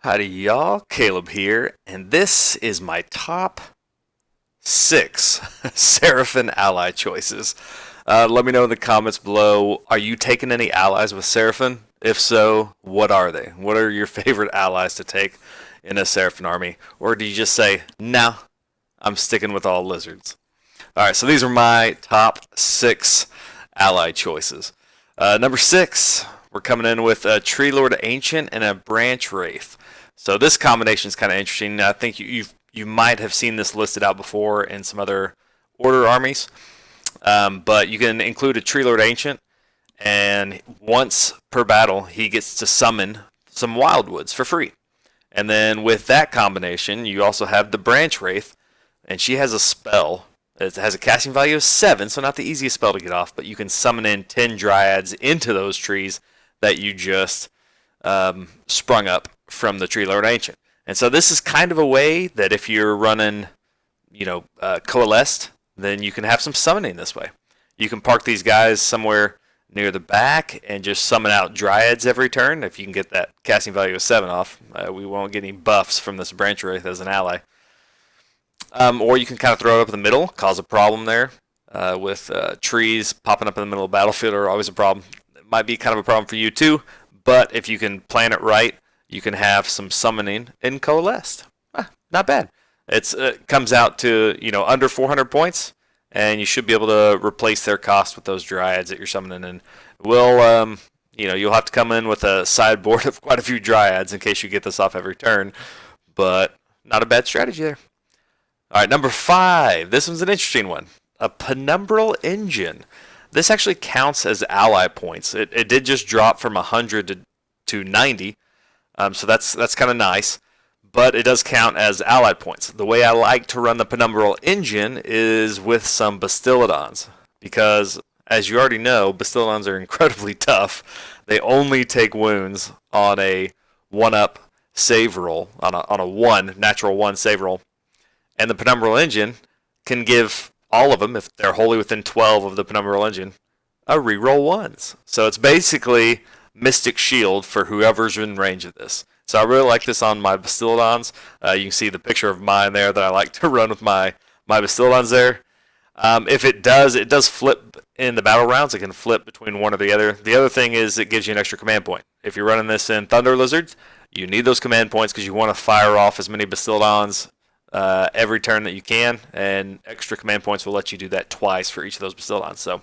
Howdy y'all, Caleb here, and this is my top 6 Seraphon ally choices. Let me know in the comments below, are you taking any allies with Seraphon? If so, what are they? What are your favorite allies to take in a Seraphon army? Or do you just say, no, I'm sticking with all lizards? Alright, so these are my top 6 ally choices. Number 6, we're coming in with a Treelord Ancient and a Branchwraith. So this combination is kind of interesting. I think you might have seen this listed out before in some other order armies, but you can include a Treelord Ancient, and once per battle he gets to summon some Wildwoods for free. And then with that combination, you also have the Branchwraith, and she has a spell. It has a casting value of 7, so not the easiest spell to get off, but you can summon in 10 Dryads into those trees that you just sprung up from the Treelord Ancient. And so this is kind of a way that if you're running, Coalesced, then you can have some summoning this way. You can park these guys somewhere near the back and just summon out Dryads every turn. If you can get that casting value of 7 off, we won't get any buffs from this Branchwraith as an ally. Or you can kind of throw it up in the middle, cause a problem there. With trees popping up in the middle of the battlefield are always a problem. It might be kind of a problem for you too, but if you can plan it right, you can have some summoning in Coalesced. Not bad. It comes out to under 400 points, and you should be able to replace their cost with those Dryads that you're summoning. And you'll have to come in with a sideboard of quite a few Dryads in case you get this off every turn, but not a bad strategy there. All right, number 5. This one's an interesting one. A Penumbral Engine. This actually counts as ally points. It did just drop from 100 to 90. So that's kind of nice, but it does count as allied points. The way I like to run the Penumbral Engine is with some Bastiladons, because as you already know, Bastiladons are incredibly tough. They only take wounds on a 1-up save roll, on a natural 1 save roll, and the Penumbral Engine can give all of them, if they're wholly within 12 of the Penumbral Engine, a reroll 1s. So it's basically Mystic Shield for whoever's in range of this. So I really like this on my Bastiladons. You can see the picture of mine there that I like to run with my Bastiladons there. If it does flip in the battle rounds. It can flip between one or the other. The other thing is it gives you an extra command point. If you're running this in Thunder Lizards, you need those command points because you want to fire off as many Bastiladons every turn that you can, and extra command points will let you do that twice for each of those Bastiladons. So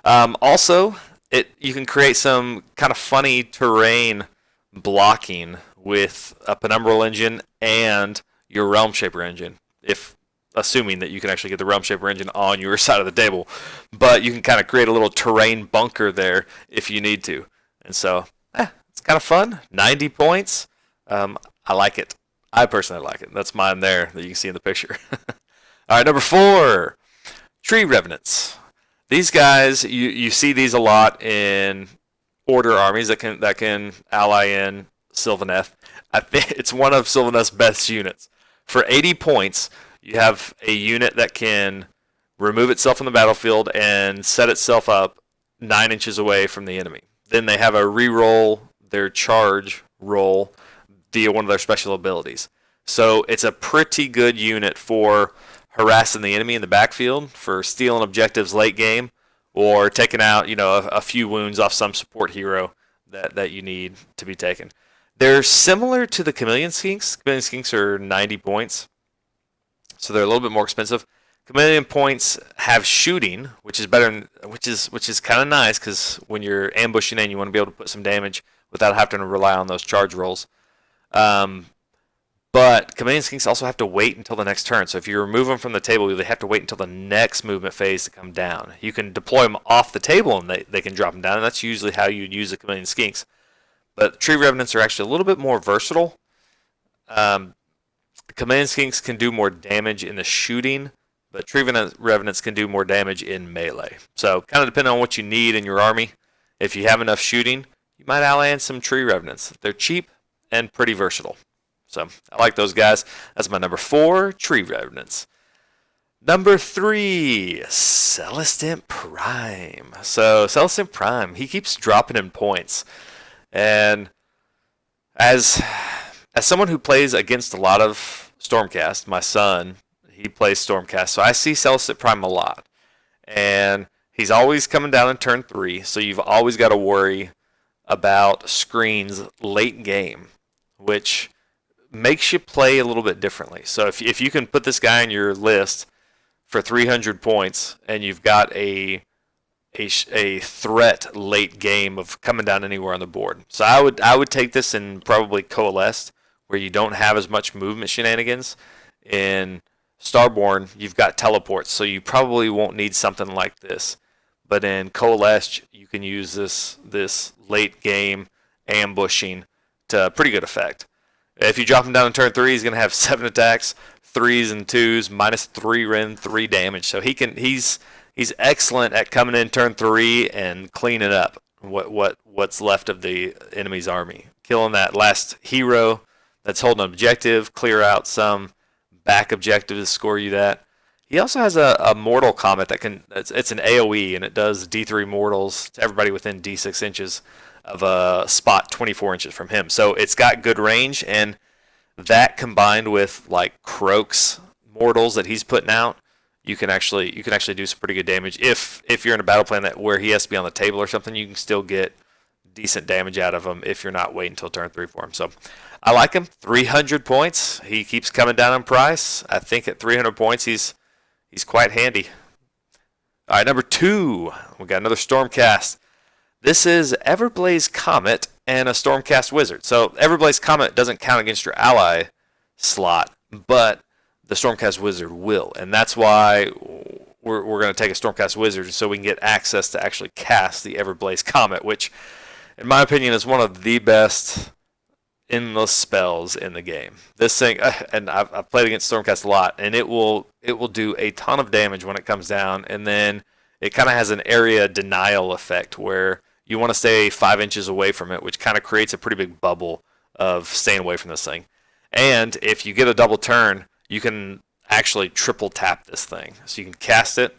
also, you can create some kind of funny terrain blocking with a Penumbral Engine and your Realm Shaper Engine, if assuming that you can actually get the Realm Shaper Engine on your side of the table. But you can kind of create a little terrain bunker there if you need to. And so, it's kind of fun. 90 points. I like it. I personally like it. That's mine there that you can see in the picture. All right, number 4, Tree Revenants. These guys, you see these a lot in order armies that can ally in Sylvaneth. I think it's one of Sylvaneth's best units. For 80 points, you have a unit that can remove itself from the battlefield and set itself up 9 inches away from the enemy. Then they have a reroll their charge roll via one of their special abilities. So it's a pretty good unit for harassing the enemy in the backfield, for stealing objectives late game, or taking out a few wounds off some support hero that you need to be taken. They're similar to the Chameleon Skinks. Chameleon Skinks are 90 points, so they're a little bit more expensive. Chameleon points have shooting, which is better, which is kind of nice because when you're ambushing in, you want to be able to put some damage without having to rely on those charge rolls. But Chameleon Skinks also have to wait until the next turn. So if you remove them from the table, they have to wait until the next movement phase to come down. You can deploy them off the table and they can drop them down, and that's usually how you'd use the Chameleon Skinks. But Tree Revenants are actually a little bit more versatile. Chameleon Skinks can do more damage in the shooting, but Tree Revenants can do more damage in melee. So kind of depending on what you need in your army. If you have enough shooting, you might ally in some Tree Revenants. They're cheap and pretty versatile. So I like those guys. That's my number 4, Tree Revenants. Number 3, Celestant Prime. So Celestant Prime, he keeps dropping in points. And as as someone who plays against a lot of Stormcast, my son, he plays Stormcast, so I see Celestant Prime a lot. And he's always coming down in turn 3, so you've always got to worry about screens late game, which makes you play a little bit differently. So if you can put this guy in your list for 300 points and you've got a threat late game of coming down anywhere on the board. So I would take this in probably Coalesced, where you don't have as much movement shenanigans. In Starborn, you've got teleports, so you probably won't need something like this. But in Coalesced, you can use this late game ambushing to pretty good effect. If you drop him down in turn 3, he's going to have 7 attacks, 3s and 2s, -3 Ren, 3 damage. So he's excellent at coming in turn 3 and cleaning up what's left of the enemy's army. Killing that last hero that's holding an objective, clear out some back objective to score you that. He also has a mortal comet that it's an AoE, and it does D3 mortals to everybody within D6 inches of a spot 24 inches from him. So it's got good range, and that combined with like Croak's mortals that he's putting out, you can actually do some pretty good damage. If you're in a battle plan where he has to be on the table or something, you can still get decent damage out of him if you're not waiting until turn 3 for him. So I like him. 300 points. He keeps coming down in price. I think at 300 points he's quite handy. All right, number 2, we got another Stormcast. This is Everblaze Comet and a Stormcast Wizard. So Everblaze Comet doesn't count against your ally slot, but the Stormcast Wizard will. And that's why we're going to take a Stormcast Wizard so we can get access to actually cast the Everblaze Comet, which, in my opinion, is one of the best endless spells in the game. This thing, and I've played against Stormcast a lot, and it will do a ton of damage when it comes down, and then it kind of has an area denial effect where you want to stay 5 inches away from it, which kind of creates a pretty big bubble of staying away from this thing. And if you get a double turn, you can actually triple tap this thing. So you can cast it,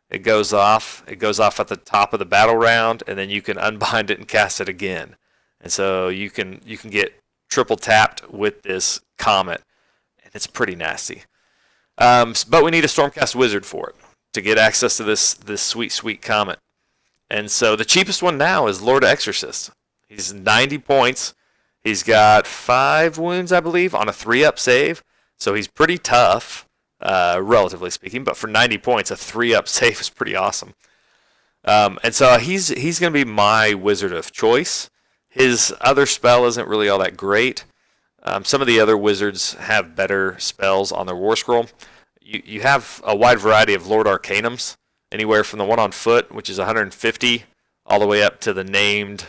it goes off at the top of the battle round, and then you can unbind it and cast it again. And so you can get triple tapped with this Comet, and it's pretty nasty. But we need a Stormcast Wizard for it to get access to this sweet Comet. And so the cheapest one now is Lord Exorcist. He's 90 points. He's got 5 wounds, I believe, on a 3-up save. So he's pretty tough, relatively speaking. But for 90 points, a 3-up save is pretty awesome. And so he's going to be my wizard of choice. His other spell isn't really all that great. Some of the other wizards have better spells on their War Scroll. You have a wide variety of Lord Arcanums, anywhere from the one on foot, which is 150, all the way up to the named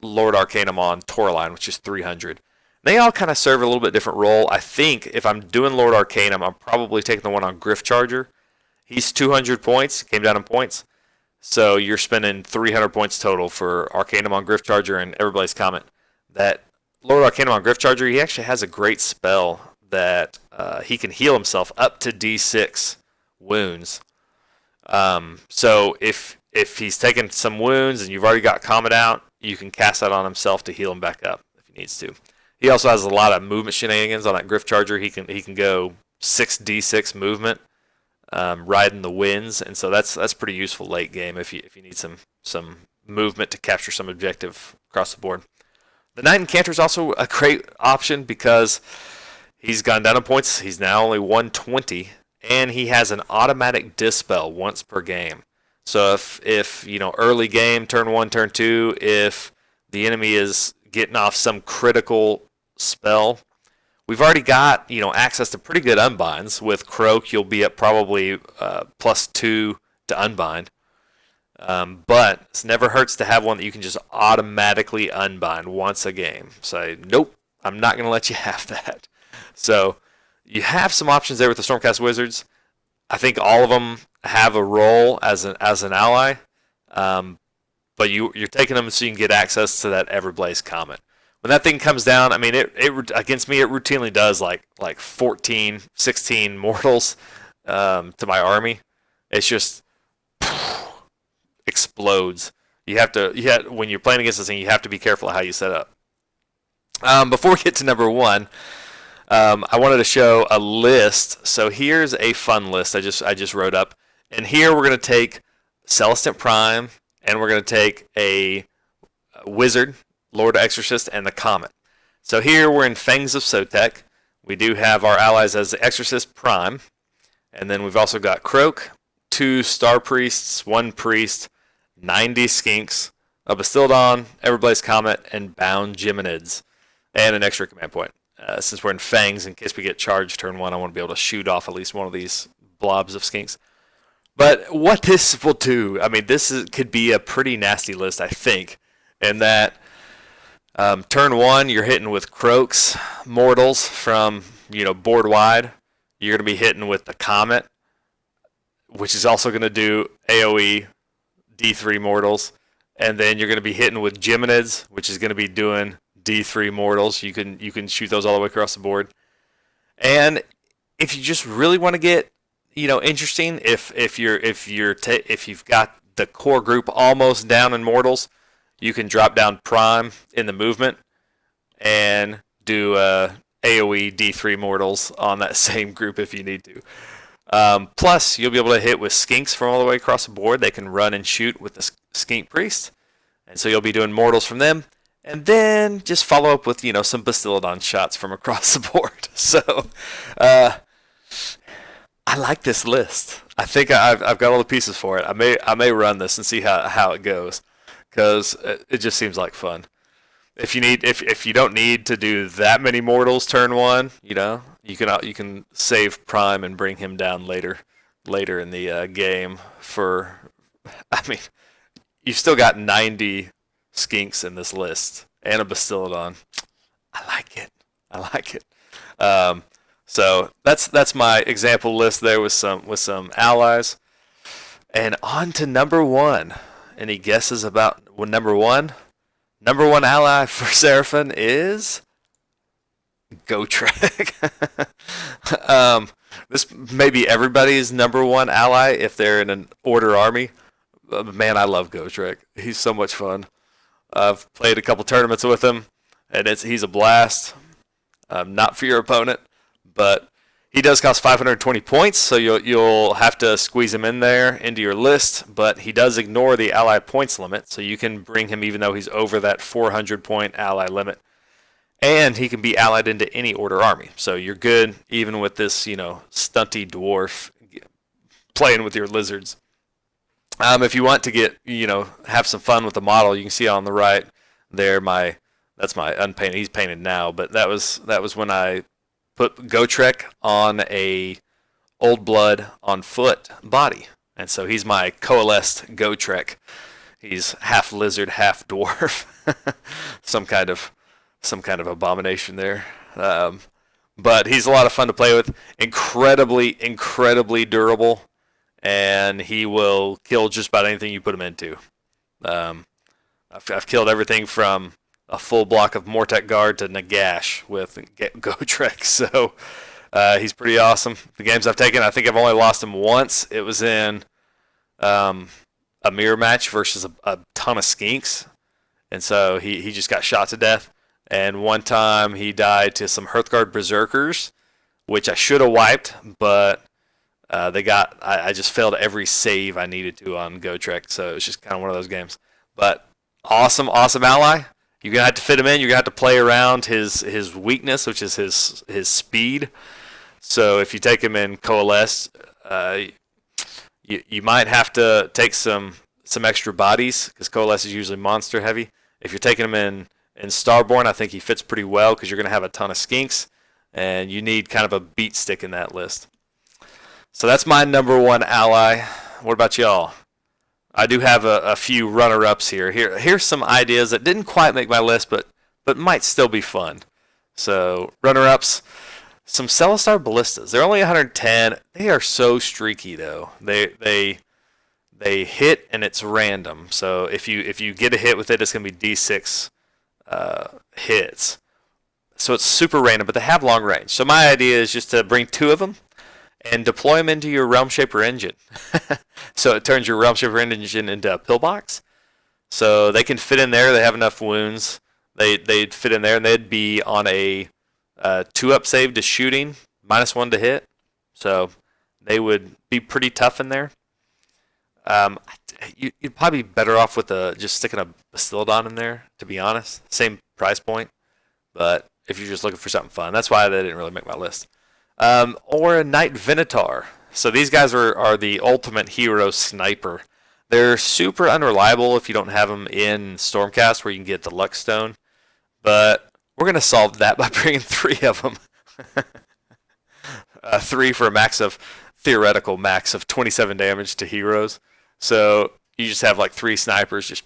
Lord Arcanum on Tourline, which is 300. They all kind of serve a little bit different role. I think if I'm doing Lord Arcanum, I'm probably taking the one on Griff Charger. He's 200 points, came down in points. So you're spending 300 points total for Arcanum on Griff Charger and Everblaze Comet. That Lord Arcanum on Griff Charger, he actually has a great spell that he can heal himself up to D6 wounds. So if he's taken some wounds and you've already got Comet out, you can cast that on himself to heal him back up if he needs to. He also has a lot of movement shenanigans on that Griff Charger. He can go 6d6 movement, riding the winds, and so that's pretty useful late game if you need some movement to capture some objective across the board. The Knight Incantor is also a great option because he's gone down in points. He's now only 120, and he has an automatic dispel once per game. So if early game, turn 1, turn 2, if the enemy is getting off some critical spell, we've already got access to pretty good unbinds. With Croak, you'll be at probably +2 to unbind. But it never hurts to have one that you can just automatically unbind once a game. Say, nope, I'm not going to let you have that. So you have some options there with the Stormcast Wizards. I think all of them have a role as an ally, but you're taking them so you can get access to that Everblaze Comet. When that thing comes down, I mean, it against me, it routinely does like 14, 16 mortals to my army. It's just explodes. When you're playing against this thing, you have to be careful of how you set up. Before we get to number 1, I wanted to show a list. So here's a fun list I just wrote up, and here we're going to take Celestant Prime, and we're going to take a Wizard, Lord Exorcist, and the Comet. So here we're in Fangs of Sotek. We do have our allies as the Exorcist Prime, and then we've also got Croak, 2 Star Priests, 1 Priest, 90 Skinks, a Bastildon, Everblaze Comet, and Bound Geminids, and an extra command point. Since we're in Fangs, in case we get charged turn 1, I want to be able to shoot off at least one of these blobs of Skinks. But what this will do, I mean, could be a pretty nasty list, I think, in that turn 1, you're hitting with Croaks, Mortals from, board wide. You're going to be hitting with the Comet, which is also going to do AoE D3 Mortals. And then you're going to be hitting with Geminids, which is going to be doing D3 Mortals. You can shoot those all the way across the board. And if you just really want to get interesting, if you've got the core group almost down in Mortals, you can drop down Prime in the movement and do AoE D3 Mortals on that same group if you need to. Plus, you'll be able to hit with Skinks from all the way across the board. They can run and shoot with the Skink Priest, and so you'll be doing Mortals from them. And then just follow up with some Bastildon shots from across the board. So I like this list. I think I've got all the pieces for it. I may run this and see how it goes, because it just seems like fun. If you don't need to do that many Mortals turn 1, you can save Prime and bring him down later in the game. You've still got 90 Skinks in this list and a Bastildon. I like it. So that's my example list there with some allies. And on to number 1. Any guesses about number 1? Number 1 ally for Seraphon is Gotrek. This may be everybody's number 1 ally if they're in an order army. Man, I love Gotrek. He's so much fun. I've played a couple tournaments with him, and he's a blast. Not for your opponent, but he does cost 520 points, so you'll have to squeeze him in there into your list, but he does ignore the ally points limit, so you can bring him even though he's over that 400-point ally limit. And he can be allied into any order army, so you're good even with this, stunty dwarf playing with your lizards. If you want to get, have some fun with the model, you can see on the right there that's my unpainted. He's painted now, but that was when I put Gotrek on a Old Blood on foot body, and so he's my coalesced Gotrek. He's half lizard, half dwarf, some kind of abomination there. But he's a lot of fun to play with. Incredibly durable, and he will kill just about anything you put him into. I've killed everything from a full block of Mortek Guard to Nagash with Gotrek, so he's pretty awesome. The games I've taken, I think I've only lost him once. It was in a mirror match versus a ton of Skinks, and so he just got shot to death. And one time he died to some Hearthguard Berserkers, which I should have wiped, but I just failed every save I needed to on Gotrek, so it was just kind of one of those games. But awesome ally. You're going to have to fit him in. You're going to have to play around his weakness, which is his speed. So if you take him in Coalesce, you might have to take some extra bodies, because Coalesce is usually monster heavy. If you're taking him in Starborn, I think he fits pretty well, because you're going to have a ton of Skinks, and you need kind of a beat stick in that list. So that's my number 1 ally. What about y'all? I do have a few runner-ups here. Here's some ideas that didn't quite make my list, but might still be fun. So runner-ups, some Celestar Ballistas. They're only 110. They are so streaky though. They hit and it's random. So if you get a hit with it, it's gonna be D6 hits. So it's super random, but they have long range. So my idea is just to bring 2 of them and deploy them into your Realm Shaper engine. So it turns your Realm Shaper engine into a pillbox. So they can fit in there. They have enough wounds. They'd fit in there, and they'd be on a 2-up save to shooting, -1 to hit. So they would be pretty tough in there. You'd probably be better off with just sticking a Bastiladon in there, to be honest. Same price point, but if you're just looking for something fun, that's why they didn't really make my list. Or a Knight Venator. So these guys are the ultimate hero sniper. They're super unreliable if you don't have them in Stormcast, where you can get the Luck Stone. But we're going to solve that by bringing 3 of them. 3 for a theoretical max of 27 damage to heroes. So you just have like 3 snipers. Just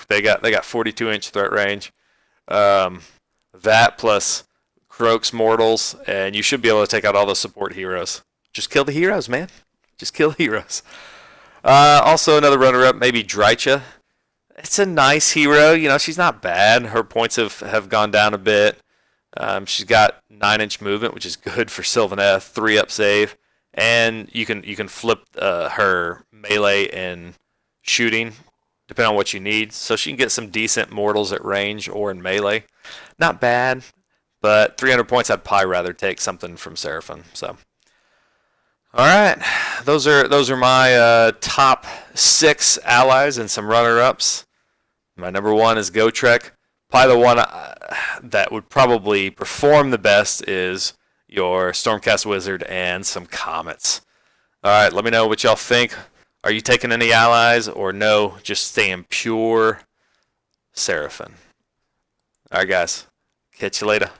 they got 42-inch threat range. That plus Croak's Mortals, and you should be able to take out all the support heroes. Just kill the heroes, man. Just kill heroes. Also, another runner-up, maybe Drycha. It's a nice hero. You know, she's not bad. Her points have gone down a bit. She's got 9-inch movement, which is good for Sylvaneth. 3-up save, and you can flip her melee and shooting, depending on what you need. So she can get some decent mortals at range or in melee. Not bad, but 300 points, I'd probably rather take something from Seraphon. So, all right, those are my top 6 allies and some runner-ups. My number 1 is Gotrek. Probably the one that would probably perform the best is your Stormcast Wizard and some Comets. All right, let me know what y'all think. Are you taking any allies, or no, just staying pure Seraphon? All right, guys. Catch you later.